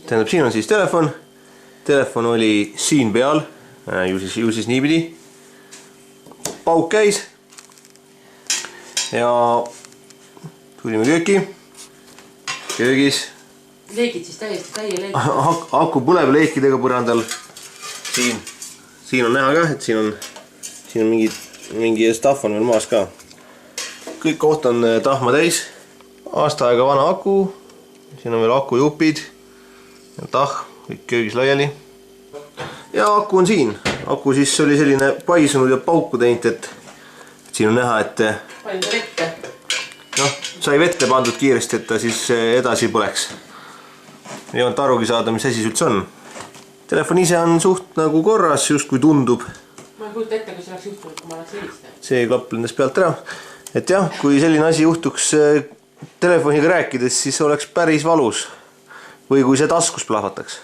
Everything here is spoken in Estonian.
tähendab, siin on siis telefon. Telefon oli siin peal, ju siis niipidi. Pauk käis. Ja tulime kööki. Köögis. Leegid siis täie leegid. Aku põleb leekidega põrandal. Siin on näha ka, et siin on mingi stuff on veel maas ka. Kõik koht on tahma täis. Aasta aega vana aku. Siin on veel akujupid. Kõik köögis laiali. Ja aku on siin. Aku siis oli selline paisunud ja pauku teinud, et siin on näha, et Panin vette. Sai vette pandud kiiresti, et ta siis edasi põleks. Ei olnud arugi saada, mis asi see üldse on. Telefon ise on suht nagu korras, just kui tundub. Ma ei kujuta ette, kui see oleks juhtunud, kui ma oleks helistanud. See klapp lendas pealt ära. Et jah, kui selline asi juhtuks telefoniga rääkides, siis oleks päris valus. Või kui see taskus plahvataks.